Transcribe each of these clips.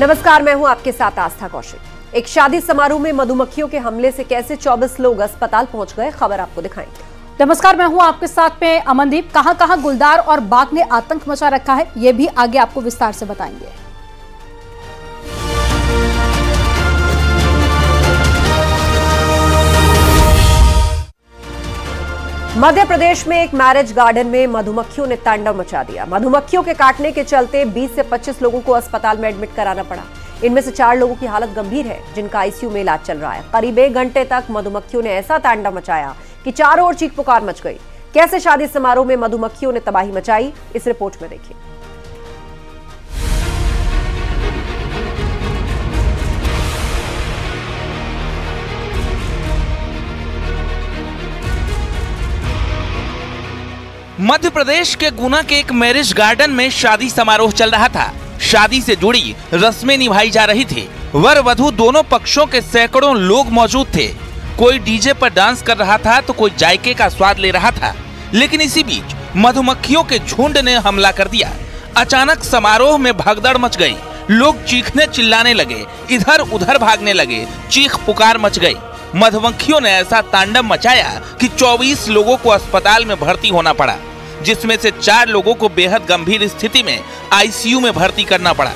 नमस्कार, मैं हूं आपके साथ आस्था कौशिक। एक शादी समारोह में मधुमक्खियों के हमले से कैसे 24 लोग अस्पताल पहुंच गए, खबर आपको दिखाएंगे। नमस्कार, मैं हूं आपके साथ में अमनदीप। कहां गुलदार और बाघ ने आतंक मचा रखा है, ये भी आगे आपको विस्तार से बताएंगे। मध्य प्रदेश में एक मैरिज गार्डन में मधुमक्खियों ने तांडव मचा दिया। मधुमक्खियों के काटने के चलते 20 से 25 लोगों को अस्पताल में एडमिट कराना पड़ा। इनमें से 4 लोगों की हालत गंभीर है, जिनका आईसीयू में इलाज चल रहा है। करीब 1 घंटे तक मधुमक्खियों ने ऐसा तांडव मचाया कि चारों ओर चीख पुकार मच गई। कैसे शादी समारोह में मधुमक्खियों ने तबाही मचाई, इस रिपोर्ट में देखिए। मध्य प्रदेश के गुना के एक मैरिज गार्डन में शादी समारोह चल रहा था। शादी से जुड़ी रस्में निभाई जा रही थी। वर वधू दोनों पक्षों के सैकड़ों लोग मौजूद थे। कोई डीजे पर डांस कर रहा था तो कोई जायके का स्वाद ले रहा था। लेकिन इसी बीच मधुमक्खियों के झुंड ने हमला कर दिया। अचानक समारोह में भगदड़ मच गई। लोग चीखने चिल्लाने लगे, इधर उधर भागने लगे, चीख पुकार मच गई। मधुमक्खियों ने ऐसा तांडव मचाया कि 24 लोगों को अस्पताल में भर्ती होना पड़ा, जिसमें से 4 लोगों को बेहद गंभीर स्थिति में आईसीयू में भर्ती करना पड़ा।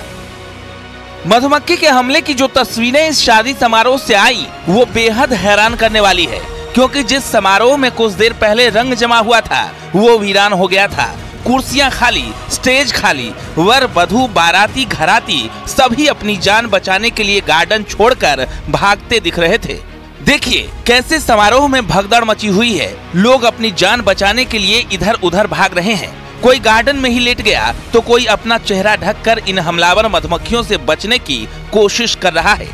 मधुमक्खी के हमले की जो तस्वीरें इस शादी समारोह से आई, वो बेहद हैरान करने वाली है, क्योंकि जिस समारोह में कुछ देर पहले रंग जमा हुआ था, वो वीरान हो गया था। कुर्सियां खाली, स्टेज खाली, वर वधू बाराती घराती सभी अपनी जान बचाने के लिए गार्डन छोड़कर भागते दिख रहे थे। देखिए कैसे समारोह में भगदड़ मची हुई है। लोग अपनी जान बचाने के लिए इधर उधर भाग रहे हैं। कोई गार्डन में ही लेट गया तो कोई अपना चेहरा ढककर इन हमलावर मधुमक्खियों से बचने की कोशिश कर रहा है।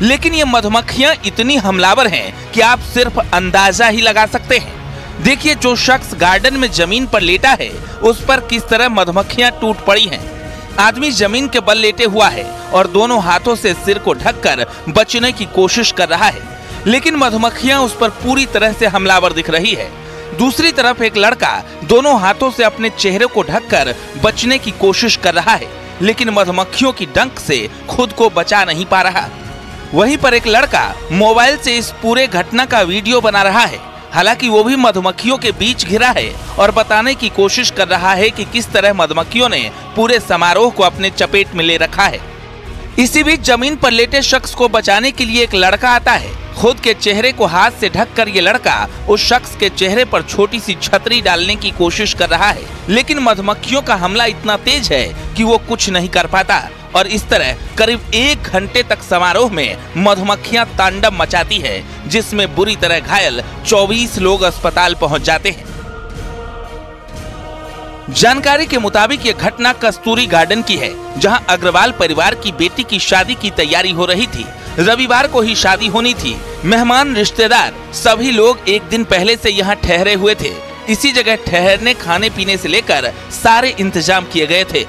लेकिन ये मधुमक्खियां इतनी हमलावर हैं कि आप सिर्फ अंदाजा ही लगा सकते हैं। देखिए जो शख्स गार्डन में जमीन पर लेटा है, उस पर किस तरह मधुमक्खियां टूट पड़ी हैं। आदमी जमीन के बल लेटे हुआ है और दोनों हाथों से सिर को ढककर बचने की कोशिश कर रहा है, लेकिन मधुमक्खियां उस पर पूरी तरह से हमलावर दिख रही है। दूसरी तरफ एक लड़का दोनों हाथों से अपने चेहरे को ढककर बचने की कोशिश कर रहा है, लेकिन मधुमक्खियों की डंक से खुद को बचा नहीं पा रहा। वहीं पर एक लड़का मोबाइल से इस पूरे घटना का वीडियो बना रहा है। हालांकि वो भी मधुमक्खियों के बीच घिरा है और बताने की कोशिश कर रहा है कि किस तरह मधुमक्खियों ने पूरे समारोह को अपने चपेट में ले रखा है। इसी बीच जमीन पर लेटे शख्स को बचाने के लिए एक लड़का आता है। खुद के चेहरे को हाथ से ढककर ये लड़का उस शख्स के चेहरे पर छोटी सी छतरी डालने की कोशिश कर रहा है, लेकिन मधुमक्खियों का हमला इतना तेज है कि वो कुछ नहीं कर पाता और इस तरह करीब 1 घंटे तक समारोह में मधुमक्खियां तांडव मचाती है, जिसमें बुरी तरह घायल 24 लोग अस्पताल पहुंच जाते हैं। जानकारी के मुताबिक ये घटना कस्तूरी गार्डन की है, जहां अग्रवाल परिवार की बेटी की शादी की तैयारी हो रही थी। रविवार को ही शादी होनी थी। मेहमान, रिश्तेदार सभी लोग एक दिन पहले से यहाँ ठहरे हुए थे। इसी जगह ठहरने, खाने पीने से लेकर सारे इंतजाम किए गए थे।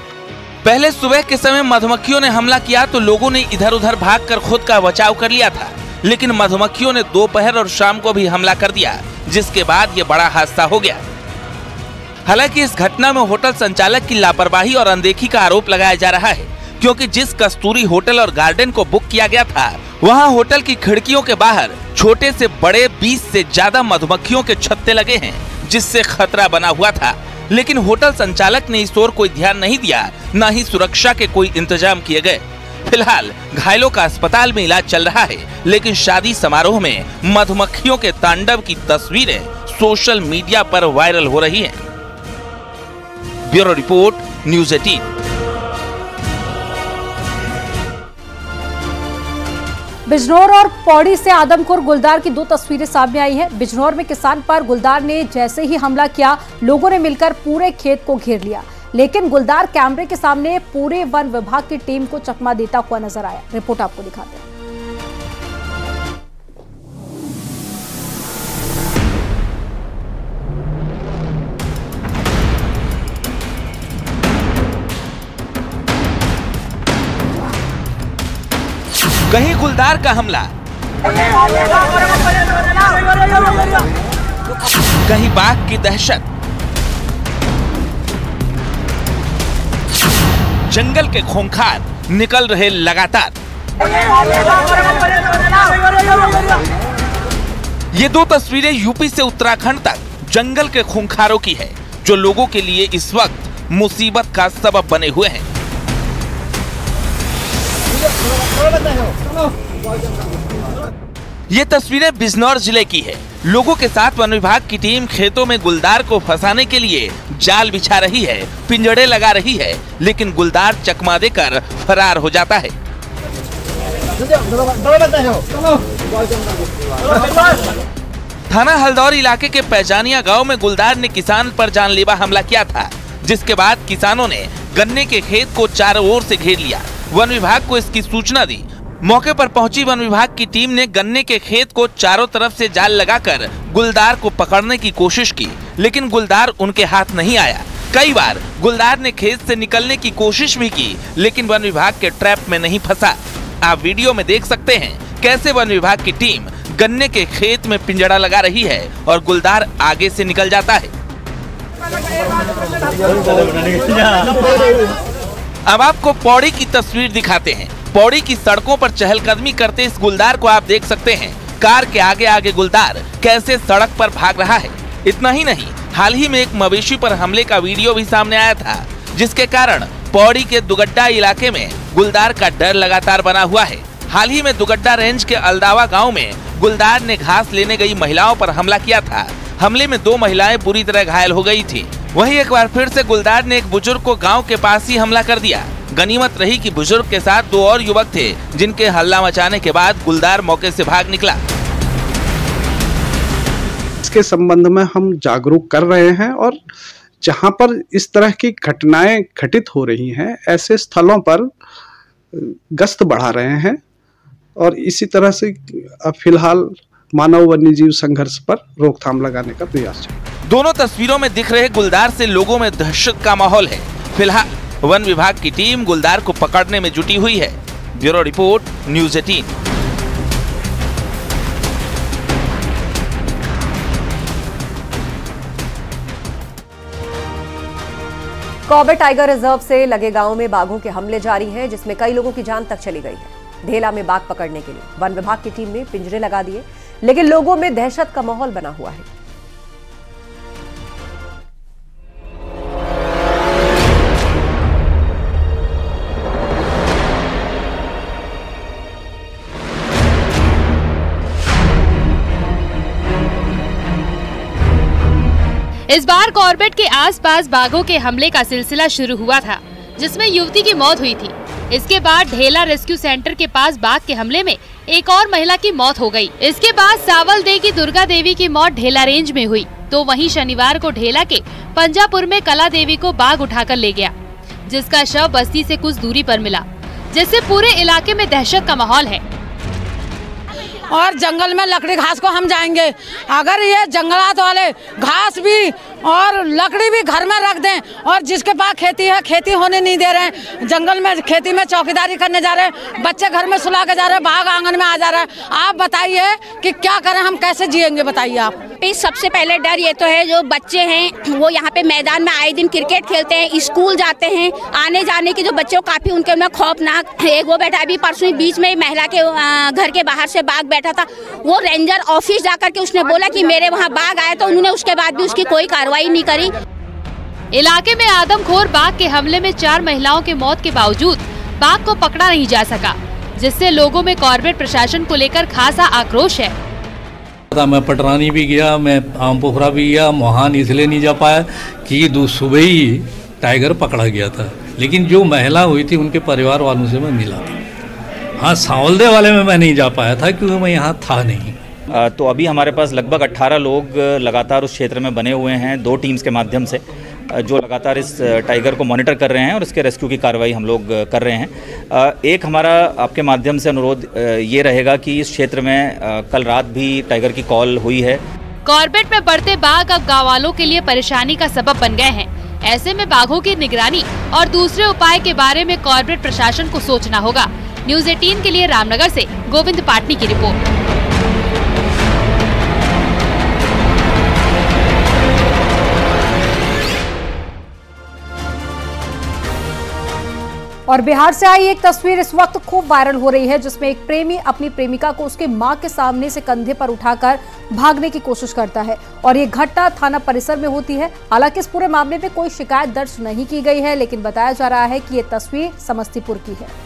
पहले सुबह के समय मधुमक्खियों ने हमला किया तो लोगों ने इधर उधर भागकर खुद का बचाव कर लिया था, लेकिन मधुमक्खियों ने दोपहर और शाम को भी हमला कर दिया, जिसके बाद ये बड़ा हादसा हो गया। हालांकि इस घटना में होटल संचालक की लापरवाही और अनदेखी का आरोप लगाया जा रहा है, क्योंकि जिस कस्तूरी होटल और गार्डन को बुक किया गया था, वहां होटल की खिड़कियों के बाहर छोटे से बड़े 20 से ज्यादा मधुमक्खियों के छत्ते लगे हैं, जिससे खतरा बना हुआ था। लेकिन होटल संचालक ने इस ओर कोई ध्यान नहीं दिया, न ही सुरक्षा के कोई इंतजाम किए गए। फिलहाल घायलों का अस्पताल में इलाज चल रहा है, लेकिन शादी समारोह में मधुमक्खियों के तांडव की तस्वीरें सोशल मीडिया पर वायरल हो रही हैं। Bureau report, news 18। बिजनौर और पौड़ी से आदमखोर गुलदार की 2 तस्वीरें सामने आई है। बिजनौर में किसान पर गुलदार ने जैसे ही हमला किया, लोगों ने मिलकर पूरे खेत को घेर लिया, लेकिन गुलदार कैमरे के सामने पूरे वन विभाग की टीम को चकमा देता हुआ नजर आया। रिपोर्ट आपको दिखाते हैं। कहीं गुलदार का हमला, कहीं बाघ की दहशत, जंगल के खूंखार निकल रहे लगातार। ये दो तस्वीरें यूपी से उत्तराखंड तक जंगल के खूंखारों की है, जो लोगों के लिए इस वक्त मुसीबत का सबब बने हुए हैं। ये तस्वीरें बिजनौर जिले की है। लोगों के साथ वन विभाग की टीम खेतों में गुलदार को फंसाने के लिए जाल बिछा रही है, पिंजड़े लगा रही है, लेकिन गुलदार चकमा देकर फरार हो जाता है। थाना हल्दौर इलाके के पैजानिया गांव में गुलदार ने किसान पर जानलेवा हमला किया था, जिसके बाद किसानों ने गन्ने के खेत को चारों ओर से घेर लिया। वन विभाग को इसकी सूचना दी। मौके पर पहुंची वन विभाग की टीम ने गन्ने के खेत को चारों तरफ से जाल लगाकर गुलदार को पकड़ने की कोशिश की, लेकिन गुलदार उनके हाथ नहीं आया। कई बार गुलदार ने खेत से निकलने की कोशिश भी की, लेकिन वन विभाग के ट्रैप में नहीं फंसा। आप वीडियो में देख सकते हैं कैसे वन विभाग की टीम गन्ने के खेत में पिंजड़ा लगा रही है और गुलदार आगे से निकल जाता है। अब आपको पौड़ी की तस्वीर दिखाते हैं। पौड़ी की सड़कों पर चहलकदमी करते इस गुलदार को आप देख सकते हैं। कार के आगे आगे गुलदार कैसे सड़क पर भाग रहा है। इतना ही नहीं, हाल ही में एक मवेशी पर हमले का वीडियो भी सामने आया था, जिसके कारण पौड़ी के दुगड्डा इलाके में गुलदार का डर लगातार बना हुआ है। हाल ही में दुगड्डा रेंज के अलदावा गाँव में गुलदार ने घास लेने गई महिलाओं पर हमला किया था। हमले में 2 महिलाएं बुरी तरह घायल हो गई थी। वहीं एक बार फिर से गुलदार ने एक बुजुर्ग को गांव के पास ही हमला कर दिया। गनीमत रही कि बुजुर्ग के साथ 2 और युवक थे, जिनके हल्ला मचाने के बाद गुलदार मौके से भाग निकला। इसके संबंध में हम जागरूक कर रहे हैं और जहां पर इस तरह की घटनाएं घटित हो रही हैं, ऐसे स्थलों पर गश्त बढ़ा रहे हैं और इसी तरह से अब फिलहाल मानव वन्यजीव संघर्ष पर रोकथाम लगाने का प्रयास चल। दोनों तस्वीरों में दिख रहे गुलदार से लोगों में दहशत का माहौल है। फिलहाल वन विभाग की टीम गुलदार को पकड़ने में जुटी हुई है। Bureau report, news 18। Corbett tiger reserve से लगे गांव में बाघों के हमले जारी हैं, जिसमें कई लोगों की जान तक चली गई है। ढेला में बाघ पकड़ने के लिए वन विभाग की टीम ने पिंजरे लगा दिए, लेकिन लोगों में दहशत का माहौल बना हुआ है। इस बार कॉर्बेट के आसपास बाघों के हमले का सिलसिला शुरू हुआ था, जिसमें युवती की मौत हुई थी। इसके बाद ढेला रेस्क्यू सेंटर के पास बाघ के हमले में एक और महिला की मौत हो गई। इसके बाद सावलदे की दुर्गा देवी की मौत ढेला रेंज में हुई, तो वहीं शनिवार को ढेला के पंजापुर में कला देवी को बाघ उठाकर ले गया, जिसका शव बस्ती से कुछ दूरी पर मिला, जिससे पूरे इलाके में दहशत का माहौल है। और जंगल में लकड़ी घास को हम जाएंगे, अगर ये जंगलात वाले घास भी और लकड़ी भी घर में रख दें और जिसके पास खेती है खेती होने नहीं दे रहे हैं, जंगल में खेती में चौकीदारी करने जा रहे हैं, बच्चे घर में सुला के जा रहे हैं, बाघ आंगन में आ जा रहा है। आप बताइए कि क्या करें, हम कैसे जिएंगे, बताइए आप। सबसे पहले डर ये तो है, जो बच्चे हैं वो यहाँ पे मैदान में आए दिन क्रिकेट खेलते हैं, स्कूल जाते हैं, आने जाने की जो बच्चों काफी उनके में खौफनाक। एक वो बैठा अभी परसों बीच में महिला के घर के बाहर से बाघ बैठा था, वो रेंजर ऑफिस जाकर के उसने बोला कि मेरे वहाँ बाघ आया, तो उन्होंने उसके बाद भी उसकी कोई कार्रवाई नहीं करी। इलाके में आदमखोर बाघ के हमले में 4 महिलाओं के मौत के बावजूद बाघ को पकड़ा नहीं जा सका, जिससे लोगों में कॉर्बेट प्रशासन को लेकर खासा आक्रोश है। मैं पटरानी भी गया, मैं आमपोखरा भी गया, मोहान इसलिए नहीं जा पाया कि सुबह ही टाइगर पकड़ा गया था, लेकिन जो महिला हुई थी उनके परिवार वालों से मैं मिला था। हाँ, सावलदे वाले में मैं नहीं जा पाया था क्योंकि मैं यहाँ था नहीं। तो अभी हमारे पास लगभग 18 लोग लगातार उस क्षेत्र में बने हुए हैं, 2 टीम्स के माध्यम से, जो लगातार इस टाइगर को मॉनिटर कर रहे हैं और इसके रेस्क्यू की कार्रवाई हम लोग कर रहे हैं। एक हमारा आपके माध्यम से अनुरोध ये रहेगा कि इस क्षेत्र में कल रात भी टाइगर की कॉल हुई है। कॉर्बेट में बढ़ते बाघ अब गाँव वालों के लिए परेशानी का सबब बन गए हैं। ऐसे में बाघों की निगरानी और दूसरे उपाय के बारे में कॉर्बेट प्रशासन को सोचना होगा। न्यूज़ 18 के लिए रामनगर से गोविंद पाटनी की रिपोर्ट। और बिहार से आई एक तस्वीर इस वक्त खूब वायरल हो रही है, जिसमें एक प्रेमी अपनी प्रेमिका को उसके मां के सामने से कंधे पर उठाकर भागने की कोशिश करता है और ये घटना थाना परिसर में होती है। हालांकि इस पूरे मामले में कोई शिकायत दर्ज नहीं की गई है, लेकिन बताया जा रहा है कि ये तस्वीर समस्तीपुर की है।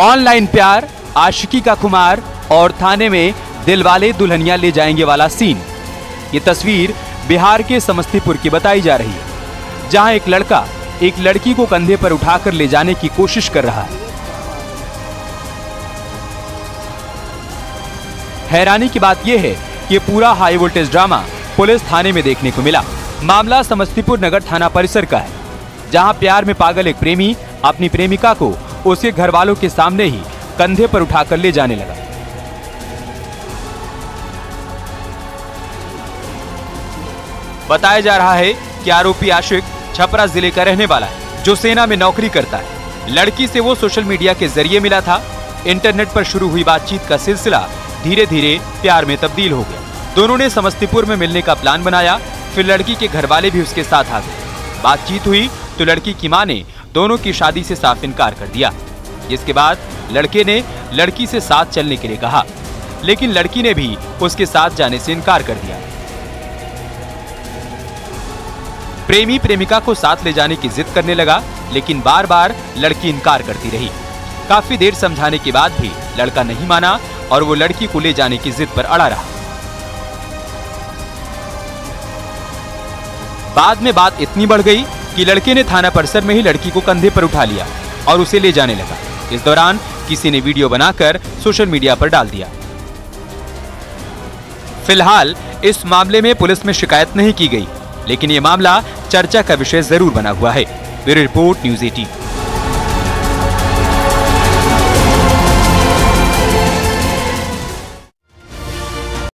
ऑनलाइन प्यार, आशिकी का खुमार और थाने में दिलवाले दुल्हनिया ले जाएंगे वाला सीन। ये तस्वीर बिहार के समस्तीपुर की बताई जा रही है, जहां एक लड़का एक लड़की को कंधे पर उठाकर ले जाने की कोशिश कर रहा है। हैरानी की बात यह है कि पूरा हाई वोल्टेज ड्रामा पुलिस थाने में देखने को मिला। मामला समस्तीपुर नगर थाना परिसर का है, जहां प्यार में पागल एक प्रेमी अपनी प्रेमिका को उसके घर वालों के सामने ही कंधे पर उठाकर ले जाने लगा। बताया जा रहा है कि आरोपी आशिक छपरा जिले का रहने वाला है, जो सेना में नौकरी करता है। लड़की से वो सोशल मीडिया के जरिए मिला था। इंटरनेट पर शुरू हुई बातचीत का सिलसिला धीरे धीरे प्यार में तब्दील हो गया। दोनों ने समस्तीपुर में मिलने का प्लान बनाया। फिर लड़की के घर वाले भी उसके साथ आ गए। बातचीत हुई तो लड़की की मां ने दोनों की शादी से साफ इनकार कर दिया। इसके बाद लड़के ने लड़की से साथ चलने के लिए कहा, लेकिन लड़की ने भी उसके साथ जाने से इनकार कर दिया। प्रेमी प्रेमिका को साथ ले जाने की जिद करने लगा, लेकिन बार बार लड़की इनकार करती रही। काफी देर समझाने के बाद भी लड़का नहीं माना और वो लड़की को ले जाने की जिद पर अड़ा रहा। बाद में बात इतनी बढ़ गई कि लड़के ने थाना परिसर में ही लड़की को कंधे पर उठा लिया और उसे ले जाने लगा। इस दौरान किसी ने वीडियो बनाकर सोशल मीडिया पर डाल दिया। फिलहाल इस मामले में पुलिस में शिकायत नहीं की गई, लेकिन ये मामला चर्चा का विषय जरूर बना हुआ है। Bureau report, news 18।